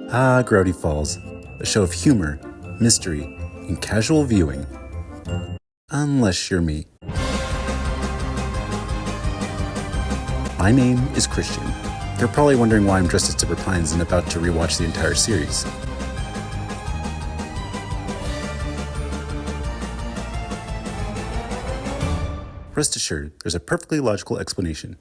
Gravity Falls, a show of humor, mystery, and casual viewing. Unless you're me. My name is Christian. You're probably wondering why I'm dressed as Dipper Pines and about to rewatch the entire series. Rest assured, there's a perfectly logical explanation.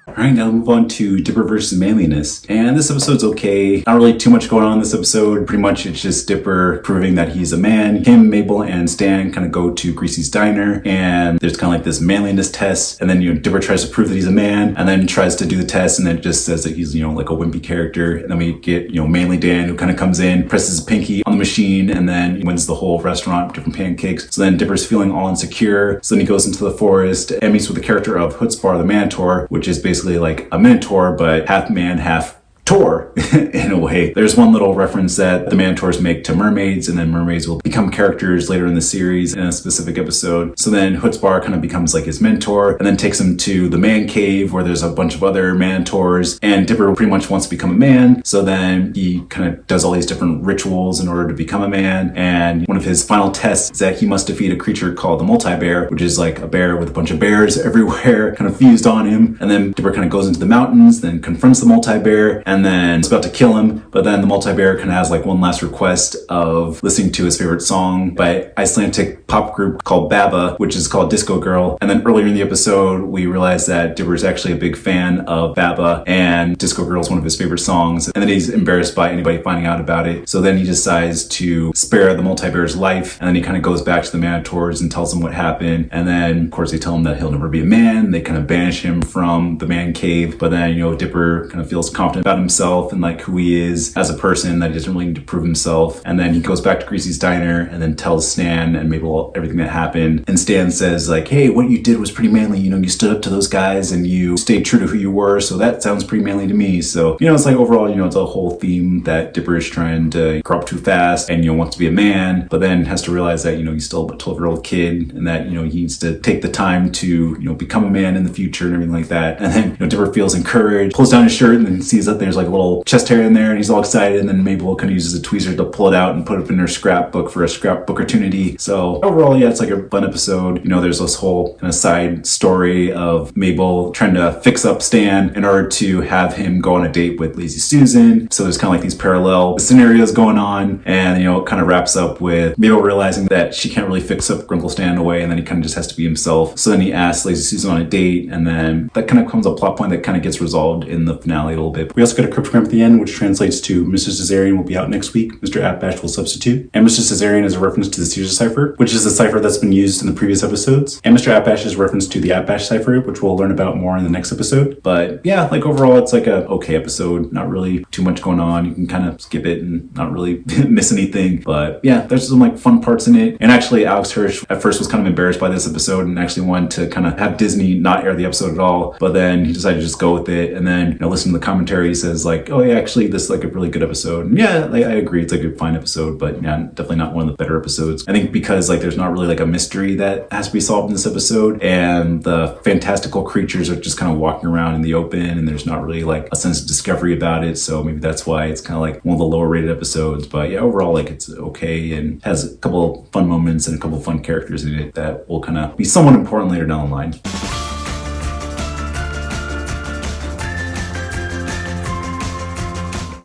Alright, now move on to Dipper versus Manliness. And this episode's okay. Not really too much going on in this episode. Pretty much it's just Dipper proving that he's a man. Him, Mabel, and Stan kind of go to Greasy's diner, and there's kind of like this manliness test. And then, Dipper tries to prove that he's a man, and then tries to do the test, and then it just says that he's, like a wimpy character. And then we get, Manly Dan, who kind of comes in, presses his pinky on the machine, and then wins the whole restaurant with different pancakes. So then Dipper's feeling all insecure. So then he goes into the forest and meets with the character of Hutzbar the Mantor, which is basically like a minotaur, but half man, half Tor in a way. There's one little reference that the Manitors make to mermaids, and then mermaids will become characters later in the series in a specific episode. So then Hutzbar kind of becomes like his mentor, and then takes him to the man cave where there's a bunch of other Manitors, and Dipper pretty much wants to become a man. So then he kind of does all these different rituals in order to become a man, and one of his final tests is that he must defeat a creature called the multi-bear, which is like a bear with a bunch of bears everywhere kind of fused on him. And then Dipper kind of goes into the mountains, then confronts the multi-bear, and then is about to kill him, but then the multi-bear kind of has like one last request of listening to his favorite song by Icelandic pop group called Baba, which is called Disco Girl. And then earlier in the episode, we realize that Dipper is actually a big fan of Baba, and Disco Girl is one of his favorite songs, and then he's embarrassed by anybody finding out about it. So then he decides to spare the multi-bear's life, and then he kind of goes back to the Manitors and tells them what happened. And then, of course, they tell him that he'll never be a man. They kind of banish him from the man cave, but then, Dipper kind of feels confident about himself and like who he is as a person, that he doesn't really need to prove himself. And then he goes back to Greasy's diner and then tells Stan and Mabel everything that happened. And Stan says like, hey, what you did was pretty manly. You stood up to those guys and you stayed true to who you were. So that sounds pretty manly to me. So, it's like overall, it's a whole theme that Dipper is trying to grow up too fast and, wants to be a man, but then has to realize that, he's still a 12-year-old kid, and that, he needs to take the time to, become a man in the future and everything like that. And then, Dipper feels encouraged, pulls down his shirt, and then sees that there's like a little chest hair in there, and he's all excited. And then Mabel kind of uses a tweezer to pull it out and put it in her scrapbook for a scrapbook opportunity. So overall, yeah, it's like a fun episode. There's this whole kind of side story of Mabel trying to fix up Stan in order to have him go on a date with Lazy Susan. So there's kind of like these parallel scenarios going on, and it kind of wraps up with Mabel realizing that she can't really fix up Grunkle Stan in a way, and then he kind of just has to be himself. So then he asks Lazy Susan on a date, and then that kind of becomes a plot point that kind of gets resolved in the finale a little bit. We also get a cryptogram at the end, which translates to Mr. Caesarian will be out next week. Mr. Atbash will substitute. And Mr. Caesarian is a reference to the Caesar cipher, which is a cipher that's been used in the previous episodes. And Mr. Atbash is a reference to the Atbash cipher, which we'll learn about more in the next episode. But yeah, like overall, it's like a okay episode. Not really too much going on. You can kind of skip it and not really miss anything. But yeah, there's some like fun parts in it. And actually, Alex Hirsch at first was kind of embarrassed by this episode and actually wanted to kind of have Disney not air the episode at all. But then he decided to just go with it. And then, listen to the commentary. He says like, oh yeah, actually this is like a really good episode. And yeah, I agree. It's like a fine episode, but yeah, definitely not one of the better episodes. I think because like there's not really like a mystery that has to be solved in this episode, and the fantastical creatures are just kind of walking around in the open, and there's not really like a sense of discovery about it. So maybe that's why it's kind of like one of the lower rated episodes. But yeah, overall, like it's okay and has a couple fun moments and a couple fun characters in it that will kind of be somewhat important later down the line.